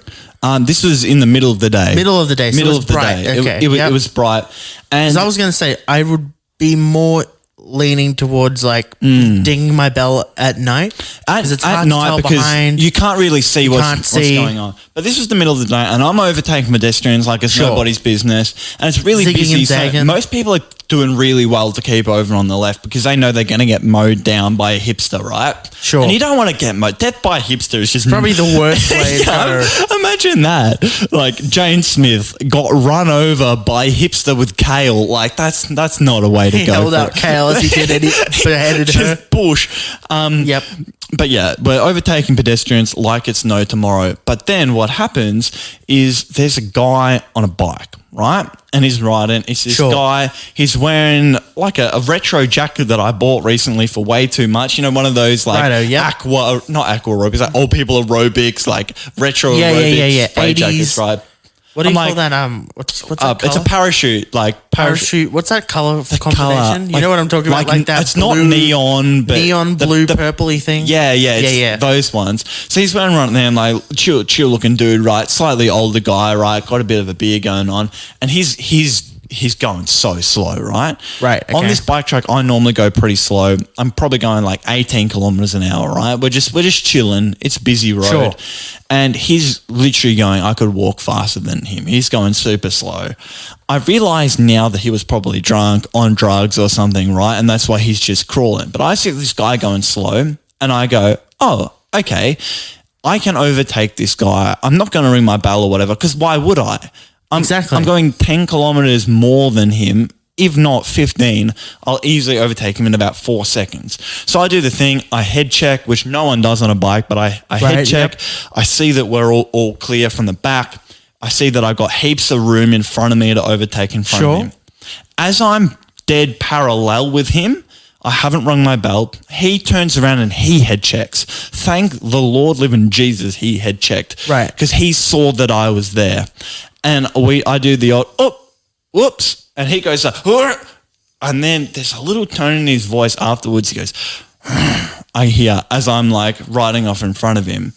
This was in the middle of the day. Middle of the day. So middle it was of the bright. day. Okay. It was bright. And Because I was going to say, I would be more leaning towards like dinging my bell at night. At it's hard night to tell because behind. you can't really see what's going on. But this was the middle of the day and I'm overtaking pedestrians like it's nobody's business. And it's really Zigging busy. and So zagging. most people are doing really well to keep over on the left because they know they're going to get mowed down by a hipster, right? Sure. And you don't want to get mowed. Death by a hipster is just Probably the worst way to go. Imagine that. Like Jane Smith got run over by a hipster with kale. Like that's not a way to He go. held out kale as he did and he beheaded her. Just bush. Yep. But yeah, we're overtaking pedestrians like it's no tomorrow. But then what happens is there's a guy on a bike, right? And he's riding. It's this guy. He's wearing like a retro jacket that I bought recently for way too much. You know, one of those like not aqua aerobics, like old people aerobics, like retro aerobics spray 80s. jackets, right? What do you call that? What's that color? It's a parachute, like parachute. What's that color combination? You know what I'm talking about? Like that. It's not neon, but neon blue, purpley thing. Yeah. Those ones. So he's wearing right there, like chill looking dude, right? Slightly older guy, right? Got a bit of a beard going on, and he's going so slow, right? Right. Okay. On this bike track, I normally go pretty slow. I'm probably going like 18 kilometers an hour, right? We're just chilling. It's a busy road. Sure. And he's literally going, I could walk faster than him. He's going super slow. I realize now that he was probably drunk, on drugs or something, right? And that's why he's just crawling. But I see this guy going slow and I go, oh, okay, I can overtake this guy. I'm not going to ring my bell or whatever because why would I? Exactly. I'm going 10 kilometers more than him. If not 15, I'll easily overtake him in about 4 seconds. So I do the thing, I head check, which no one does on a bike, but I head check. Yep. I see that we're all clear from the back. I see that I've got heaps of room in front of me to overtake in front of him. As I'm dead parallel with him, I haven't rung my bell. He turns around and he head checks. Thank the Lord living Jesus he head checked. Right. Because he saw that I was there. And I do the odd, whoops. And he goes, and then there's a little tone in his voice afterwards. He goes, I hear as I'm like riding off in front of him.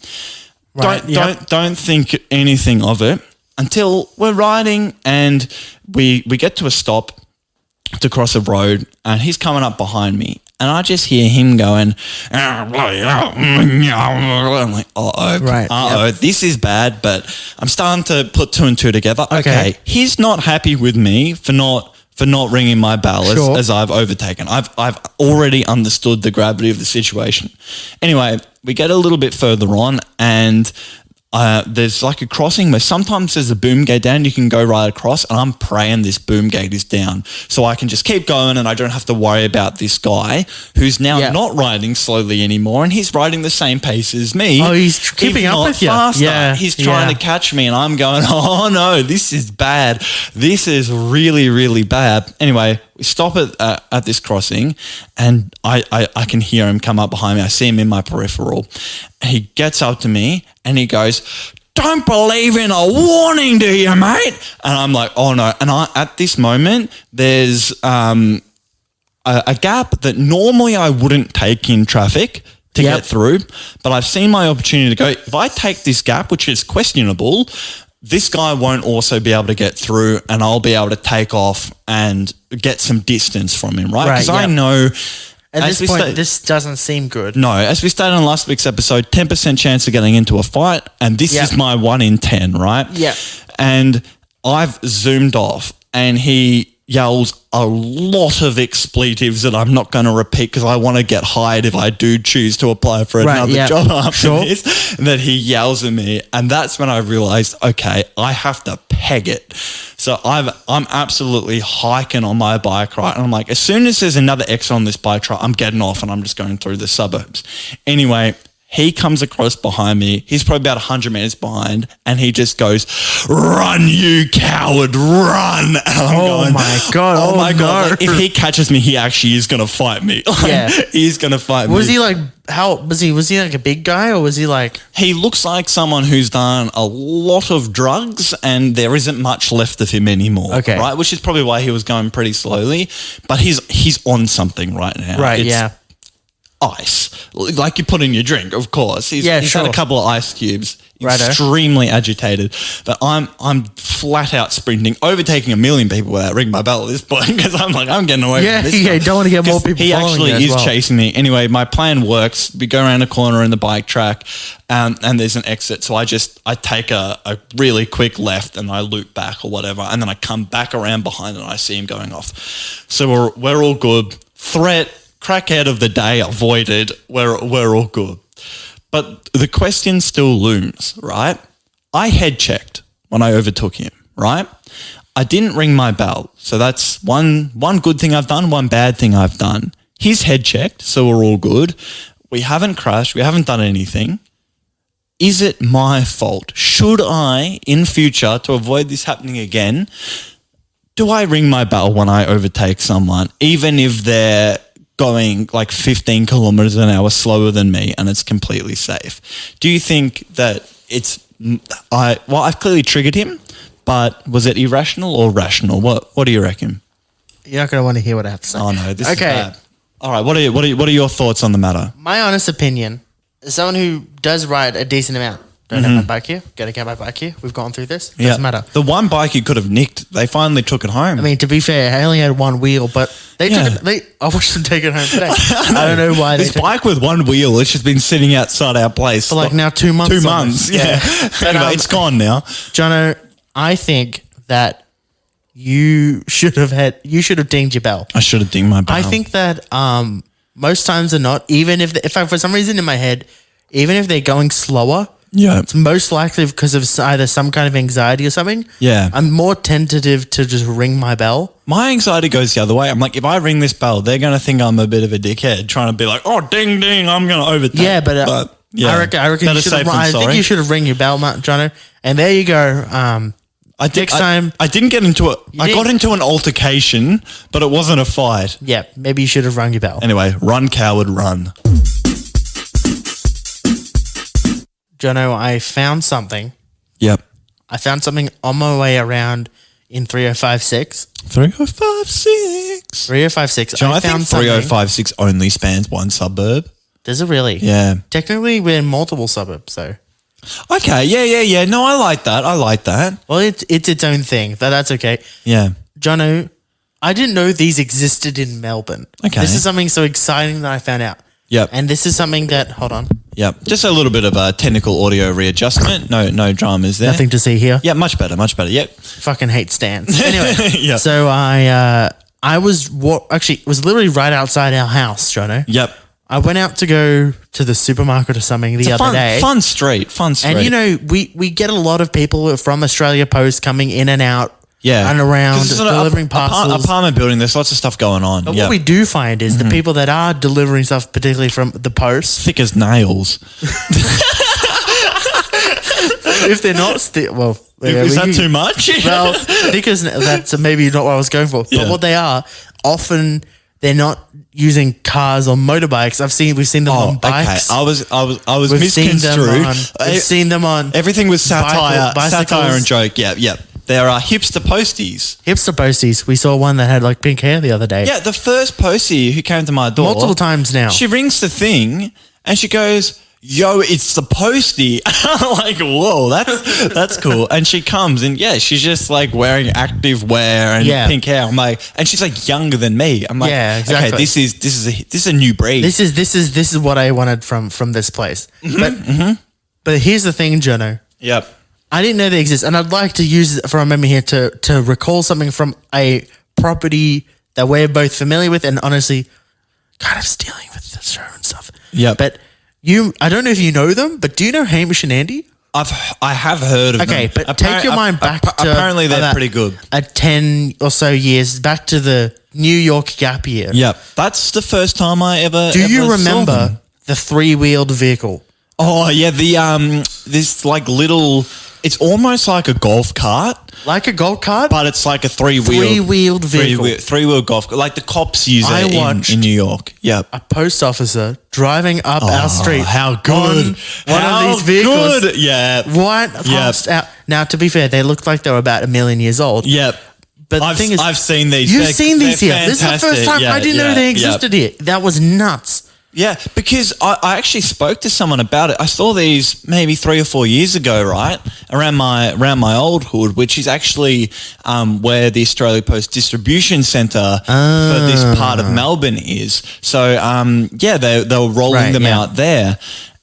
Right. Don't think anything of it until we're riding and we get to a stop to cross a road and he's coming up behind me and I just hear him going, I'm like, Right. This is bad, but I'm starting to put two and two together. Okay. He's not happy with me for not ringing my bell as I've overtaken. I've already understood the gravity of the situation. Anyway, we get a little bit further on and there's like a crossing where sometimes there's a boom gate down, you can go right across, and I'm praying this boom gate is down so I can just keep going and I don't have to worry about this guy who's now not riding slowly anymore and he's riding the same pace as me. Oh, he's keeping up with you. Faster. Yeah. He's trying to catch me and I'm going, oh no, this is bad. This is really, really bad. Anyway, we stop at this crossing and I can hear him come up behind me. I see him in my peripheral. He gets up to me and he goes, don't believe in a warning, do you, mate? And I'm like, oh no. And at this moment, there's a gap that normally I wouldn't take in traffic to get through, but I've seen my opportunity to go, if I take this gap, which is questionable, this guy won't also be able to get through and I'll be able to take off and get some distance from him, right? Because I know... At this point, this doesn't seem good. No, as we stated on last week's episode, 10% chance of getting into a fight, and this is my 1 in 10, right? Yeah. And I've zoomed off, and he yells a lot of expletives that I'm not going to repeat because I want to get hired if I do choose to apply for another job after this. And that he yells at me, and that's when I realized, okay, I have to peg it. So I'm absolutely hiking on my bike, right? And I'm like, as soon as there's another exit on this bike trail, I'm getting off and I'm just going through the suburbs. Anyway, he comes across behind me. He's probably about 100 meters behind and he just goes, run, you coward, run. And I'm going, my God. Oh my God. Like, if he catches me, he actually is going to fight me. He's going to fight me. Was he like, was he like a big guy or was he like? He looks like someone who's done a lot of drugs and there isn't much left of him anymore. Okay. Right. Which is probably why he was going pretty slowly, but he's on something right now. Right. It's ice, like you put in your drink, of course. He's had a couple of ice cubes. Extremely agitated, but I'm flat out sprinting, overtaking a million people without ringing my bell at this point because I'm like, I'm getting away from this. Yeah, don't want to get more people. He actually is chasing me. Anyway, my plan works. We go around a corner in the bike track, and there's an exit. So I take a really quick left and I loop back or whatever, and then I come back around behind and I see him going off. So we're all good. Threat. Crackhead of the day avoided. We're all good. But the question still looms, right? I head checked when I overtook him, right? I didn't ring my bell. So that's one good thing I've done, one bad thing I've done. He's head checked, so we're all good. We haven't crashed. We haven't done anything. Is it my fault? Should I, in future, to avoid this happening again, do I ring my bell when I overtake someone, even if they're going like 15 kilometers an hour slower than me and it's completely safe? Do you think that I've clearly triggered him, but was it irrational or rational? What do you reckon? You're not going to want to hear what I have to say. Oh no, this is bad. All right, what are your thoughts on the matter? My honest opinion, as someone who does ride a decent amount, don't have my bike here, gotta get my bike here. We've gone through this. Doesn't matter. The one bike you could have nicked, they finally took it home. I mean, to be fair, I only had one wheel, but they took it. I watched them take it home today. I don't know why this bike with one wheel, it's just been sitting outside our place for like now 2 months. 2 months, yeah. But, anyway, it's gone now. Jono, I think that you should have dinged your bell. I should have dinged my bell. I think that most times or not, even if for some reason in my head, even if they're going slower. Yeah, it's most likely because of either some kind of anxiety or something. Yeah. I'm more tentative to just ring my bell. My anxiety goes the other way. I'm like, if I ring this bell, they're going to think I'm a bit of a dickhead trying to be like, oh, ding, ding, I'm going to overtake. Yeah, but I reckon I think you should have ring your bell, Jono. And there you go. Next time. I didn't get into it. I got into an altercation, but it wasn't a fight. Yeah, maybe you should have rung your bell. Anyway, run, coward, run. Jono, I found something. Yep. I found something on my way around in 3056. 3056. 3056. John, I think 3056 only spans one suburb. Does it really? Yeah. Technically, we're in multiple suburbs, so. Okay. Yeah. No, I like that. Well, it's its own thing. That's okay. Yeah. Jono, I didn't know these existed in Melbourne. Okay. This is something so exciting that I found out. Yep. And this is something that, hold on. Yep. Just a little bit of a technical audio readjustment. No dramas there. Nothing to see here. Yeah, much better. Yep. Fucking hate stands. Anyway. Yep. So I was, actually, it was literally right outside our house, Jono. Yep. I went out to go to the supermarket or something the other day. Fun street. And, you know, we get a lot of people from Australia Post coming in and out. Yeah. And around delivering parcels. Apartment building, there's lots of stuff going on. But what we do find is the people that are delivering stuff, particularly from the post. Thick as nails. If they're not, is that too much? Well, because that's maybe not what I was going for. Yeah. But what they are, often they're not using cars or motorbikes. We've seen them on bikes. Okay. I was misconstrued. We've seen them on. Everything was satire and joke. Yeah. There are hipster posties. Hipster posties. We saw one that had like pink hair the other day. Yeah, the first postie who came to my door. Multiple times now. She rings the thing and she goes, "Yo, it's the postie." I'm like, whoa, that's cool. And she comes and she's just like wearing active wear and pink hair. I'm like, and she's like younger than me. I'm like, yeah, exactly. Okay, this is a new breed. This is what I wanted from this place. But here's the thing, Jono. Yep. I didn't know they exist, and I'd like to use it for a moment here to recall something from a property that we're both familiar with, and honestly, kind of stealing with the show and stuff. Yeah, but I don't know if you know them, but do you know Hamish and Andy? I have heard of them. Okay, but take your mind back to apparently they're pretty good. 10 or so years back to the New York gap year. Yep, that's the first time I ever. Do you remember the 3-wheeled vehicle? Oh yeah, this like little. It's almost like a golf cart. Like a golf cart? But it's like a three-wheeled vehicle. Three-wheel golf cart. Like the cops use it in New York. Yep. A post officer driving up our street. How good. One of these vehicles. Good. Yeah. Right past out. Now, to be fair, they looked like they were about 1 million years old. Yep. But the thing is, I've seen these. You've seen these here. Fantastic. This is the first time I didn't know they existed here. That was nuts. Yeah, because I actually spoke to someone about it. I saw these maybe 3 or 4 years ago, right, around my old hood, which is actually where the Australia Post distribution centre for this part of Melbourne is. So they were rolling them out there.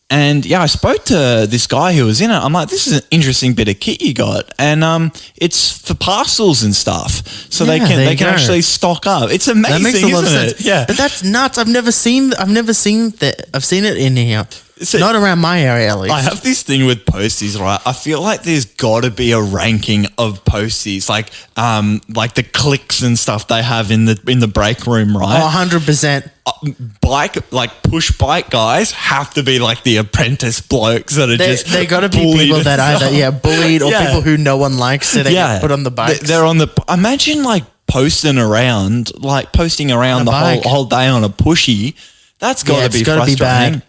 And I spoke to this guy who was in it. I'm like, this is an interesting bit of kit you got, and it's for parcels and stuff, so they can actually stock up. It's amazing, that makes a lot of sense. Yeah, but that's nuts. I've never seen that. I've seen it in here. So not around my area, at least. I have this thing with posties, right? I feel like there's got to be a ranking of posties, like the clicks and stuff they have in the break room, right? 100%. Push bike guys have to be like the apprentice blokes that are they got to be people that either bullied or people who no one likes, so they get put on the bikes. They're on the. Imagine posting around the whole day on a pushy. That's got to be frustrating. Be bad.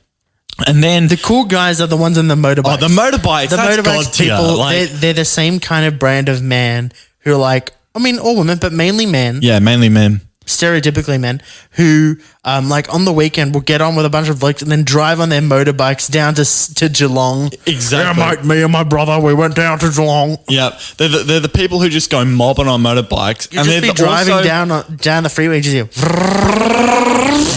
And then the cool guys are the ones in the motorbikes. Oh, the motorbikes. That's God people. They're the same kind of brand of man who are all women, but mainly men. Yeah, mainly men. Stereotypically men who, on the weekend will get on with a bunch of blokes and then drive on their motorbikes down to Geelong. Exactly. Yeah, mate, me and my brother, we went down to Geelong. Yep. They're the people who just go mobbing on motorbikes. You just be driving down the freeway, just hear.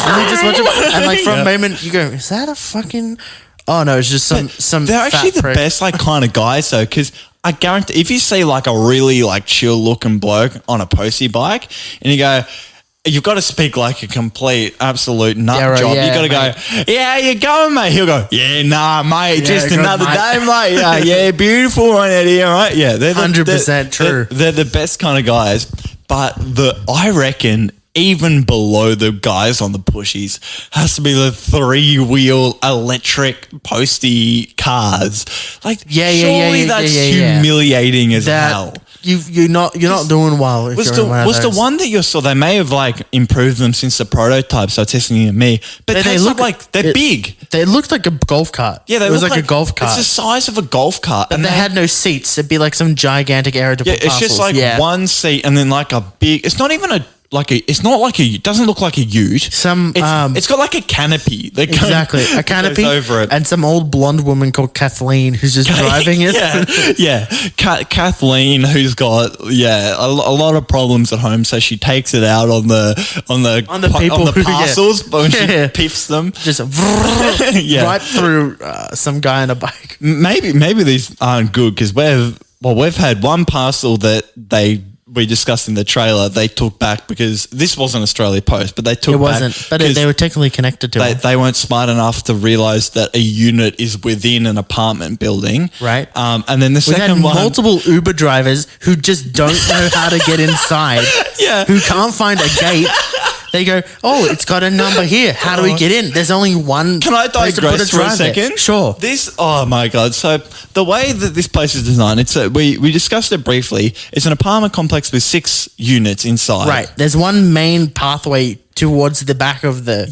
And you just watch them, and for a moment you go, is that a fucking? Oh no, it's just some. They're actually the best kind of guys though, because I guarantee if you see a really chill looking bloke on a postie bike, and you go. You've got to speak like a complete, absolute nut job. You've got to go, yeah, how you going, mate? He'll go, yeah, nah, mate, just another day, mate. Yeah, beautiful one out here, right? Yeah, they're 100% true. They're the best kind of guys. But I reckon even below the guys on the pushies has to be the 3-wheel electric postie cars. Surely that's humiliating as hell. you're not doing well. If Was you're in one of the those. one that you saw? They may have like improved them since the prototype. So testing it me, but they look like they're big. They looked like a golf cart. Yeah, it was like a golf cart. It's the size of a golf cart, and they had no seats. It'd be like some gigantic area to put it's just parcels. like one seat, and then like a big. It's not even it's not like it doesn't look like a ute. It's got like a canopy. Exactly, a canopy over it, and some old blonde woman called Kathleen who's just driving it. Yeah. Kathleen, who's got a lot of problems at home, so she takes it out on the parcels, but when she piffs them, just right through some guy on a bike. Maybe these aren't good because we've had one parcel that we discussed in the trailer, they took back because this wasn't Australia Post, but they took back. It wasn't, but they were technically connected to it. They weren't smart enough to realise that a unit is within an apartment building. Right. And then the second one. Multiple Uber drivers who just don't know how to get inside. Who can't find a gate. They go, oh, it's got a number here. How do we get in? There's only one. Can I digress for a second? There. Sure. Oh my God. So the way that this place is designed, we discussed it briefly. It's an apartment complex with 6 units inside. Right. There's one main pathway towards the back of the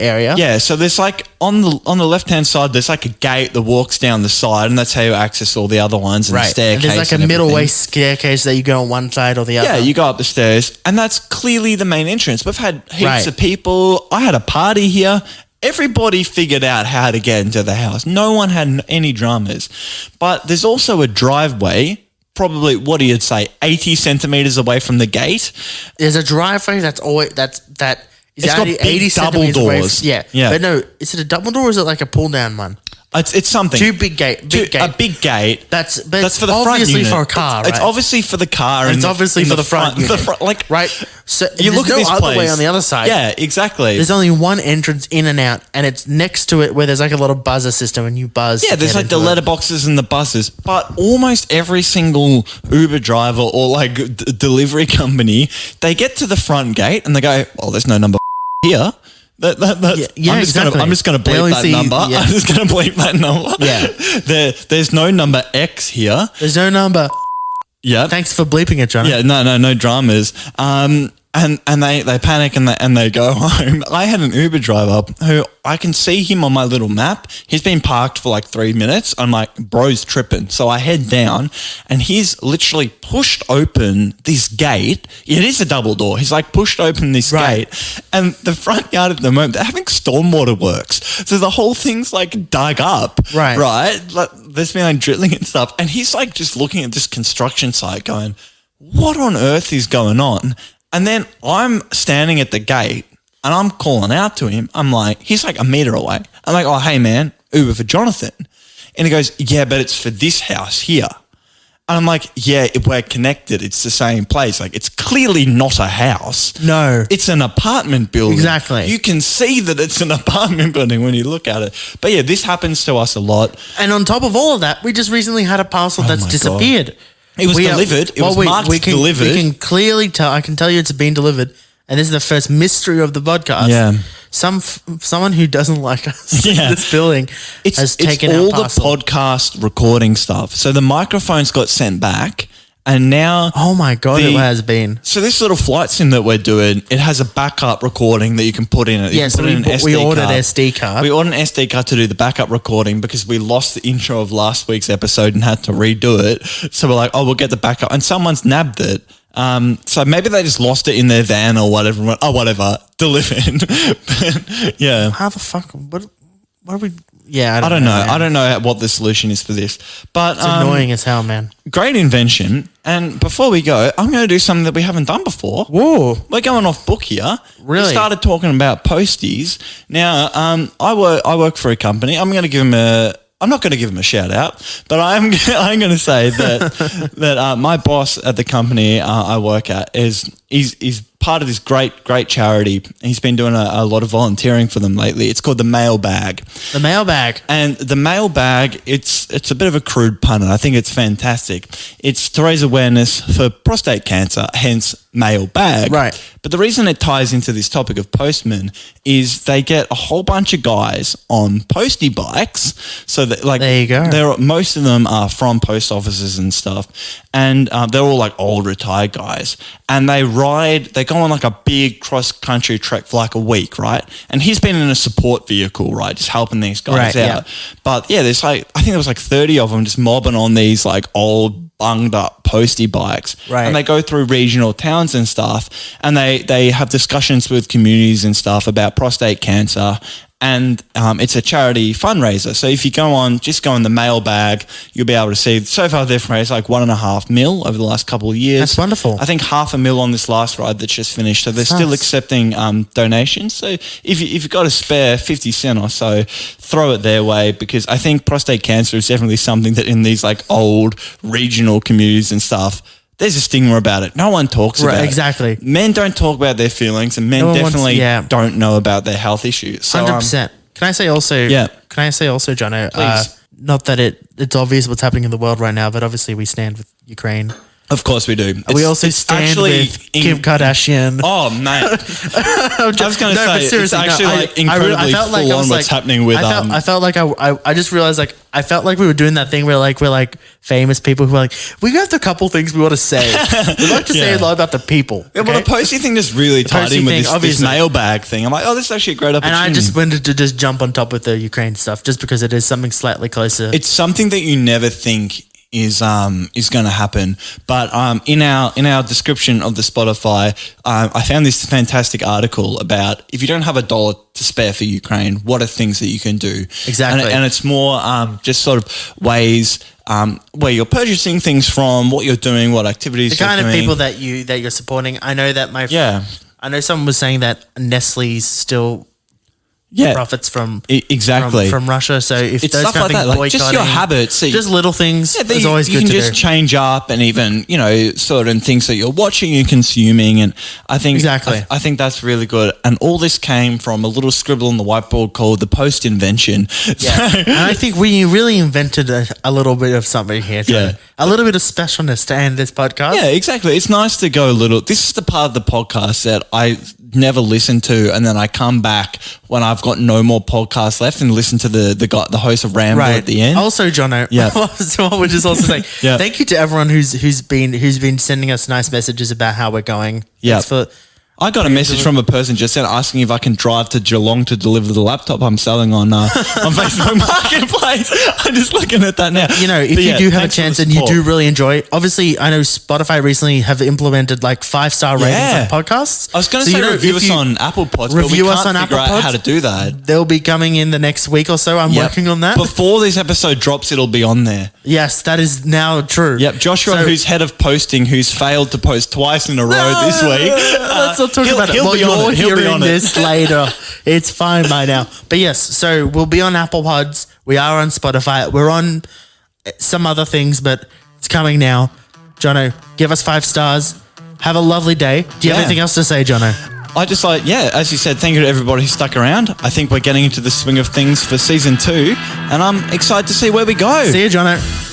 area. Yeah, so there's like on the left-hand side, there's like a gate that walks down the side, and that's how you access all the other ones, and the staircase. And there's like a middle way staircase that you go on one side or the other. Yeah, you go up the stairs, and that's clearly the main entrance. We've had heaps of people. I had a party here. Everybody figured out how to get into the house. No one had any dramas. But there's also a driveway, probably, what do you say, 80 centimeters away from the gate. There's a driveway that's always it's got 80 double doors. Yeah. But no, is it a double door or is it like a pull down one? It's something. A big gate. A big gate. That's for the front unit. Obviously for a car, It's obviously for the car. And it's obviously for the front unit. Right. So you look at this other place. way on the other side. Yeah, exactly. There's only one entrance in and out, and it's next to it where there's like a little buzzer system, and you buzz. Yeah, there's like the letterboxes and the buses, but almost every single Uber driver or like delivery company, they get to the front gate and they go, "Well, there's no number here." I'm just going to bleep that number. I'm just going to bleep that number. Yeah. There's no number X here. There's no number. Yeah. Thanks for bleeping it, John. Yeah. No dramas. And they panic and they go home. I had an Uber driver who I can see him on my little map. He's been parked for like 3 minutes. I'm like, bro's tripping. So I head down and he's literally pushed open this gate. It is a double door. He's like pushed open this gate, and the front yard at the moment, they're having stormwater works. So the whole thing's like dug up. Right. Like, there's been like drilling and stuff. And he's like just looking at this construction site going, what on earth is going on? And then I'm standing at the gate and I'm calling out to him. I'm like, he's like a meter away. I'm like, oh, hey man, Uber for Jonathan. And he goes, yeah, but it's for this house here. And I'm like, yeah, we're connected. It's the same place. Like, it's clearly not a house. No. It's an apartment building. Exactly. You can see that it's an apartment building when you look at it. But yeah, this happens to us a lot. And on top of all of that, we just recently had a parcel that's disappeared. God. It was delivered. It was marked delivered. We can clearly tell. I can tell you it's been delivered. And this is the first mystery of the podcast. Yeah. Someone who doesn't like us in this building has taken all our parcel. the podcast recording stuff. So the microphones got sent back. And now... Oh my God, it has been. So this little flight sim that we're doing, it has a backup recording that you can put in it. Yeah, so we ordered an SD card. We ordered an SD card to do the backup recording because we lost the intro of last week's episode and had to redo it. So we're like, oh, we'll get the backup. And someone's nabbed it. So maybe they just lost it in their van or whatever. Went, oh, whatever, delivered. Yeah. How the fuck? What are we... Yeah, I don't know. I don't know what the solution is for this. But it's annoying as hell, man. Great invention. And before we go, I'm going to do something that we haven't done before. Whoa. We're going off book here. Really? We started talking about posties. Now, I work for a company. I'm not going to give him a shout out, but I'm going to say that my boss at the company I work at is part of this great charity. He's been doing a lot of volunteering for them lately. It's called the Mailbag. The Mailbag. And the Mailbag, it's a bit of a crude pun, and I think it's fantastic. It's to raise awareness for prostate cancer, hence mail bag. Right. But the reason it ties into this topic of postmen is they get a whole bunch of guys on postie bikes. So that, like, there you go. Most of them are from post offices and stuff, and they're all like old retired guys, and they go on like a big cross country trek for like a week, right? And he's been in a support vehicle, right, just helping these guys out. Yeah. But yeah, there's like, I think there was like 30 of them just mobbing on these like old bunged up postie bikes, right? And they go through regional towns and stuff, and they have discussions with communities and stuff about prostate cancer. And it's a charity fundraiser. So if you just go in the mailbag, you'll be able to see, so far they've raised like $1.5 million over the last couple of years. That's wonderful. I think $500,000 on this last ride that's just finished. So they're still accepting donations. So if you've got a spare 50 cent or so, throw it their way, because I think prostate cancer is definitely something that in these like old regional communities and stuff, there's a stigma about it. No one talks about it. Exactly. Men don't talk about their feelings, and men definitely don't know about their health issues. So, 100%. Can I say also, Jono, not that it's obvious what's happening in the world right now, but obviously we stand with Ukraine. Of course we do. We also stand with Kim Kardashian. Oh, mate. I was going to say, it's actually incredibly full on what's happening with... I felt like I just realized, like, I felt like we were doing that thing where like we're like famous people who are like, we got a couple things we want to say. We like to say a lot about the people. Yeah, well, the postie thing just really tied in with this mailbag thing. I'm like, oh, this is actually a great opportunity. And I just wanted to just jump on top with the Ukraine stuff just because it is something slightly closer. It's something that you never think is going to happen, but in our description of the Spotify, I found this fantastic article about if you don't have $1 to spare for Ukraine, what are things that you can do? Exactly, and it's more just sort of ways where you're purchasing things from, what you're doing, what activities, the kind you're of doing. people that you're supporting. I know that I know someone was saying that Nestle's still. Profits from from Russia. So if it's those stuff kind like of that, things, like just your habits, just little things, is always good to do. You can just change up, and even certain things that you're watching and consuming, and I think I think that's really good. And all this came from a little scribble on the whiteboard called the Post Invention. Yeah, and I think we really invented a little bit of something here. A little bit of specialness to end this podcast. Yeah, exactly. It's nice to go a little. This is the part of the podcast that I never listen to, and then I come back when I've got no more podcasts left and listen to the host of Ramble at the end. Also, Jono, so I would just also say thank you to everyone who's been sending us nice messages about how we're going. Yeah. I got a message from a person just then asking if I can drive to Geelong to deliver the laptop I'm selling on Facebook Marketplace. I'm just looking at that now. If you do have a chance and you do really enjoy, obviously, I know Spotify recently have implemented like 5-star ratings on podcasts. I was going to say review us on Apple Pods, but we can't figure out how to do that. They'll be coming in the next week or so. I'm working on that. Before this episode drops, it'll be on there. Yes, that is now true. Yep, Joshua, who's head of posting, who's failed to post twice in a row this week. Let's not talk about it. You're hearing this later. It's fine by now. But yes, so we'll be on Apple Pods. We are on Spotify. We're on some other things, but it's coming now. Jono, give us 5 stars. Have a lovely day. Do you have anything else to say, Jono? I just as you said, thank you to everybody who stuck around. I think we're getting into the swing of things for season 2, and I'm excited to see where we go. See you, Jono.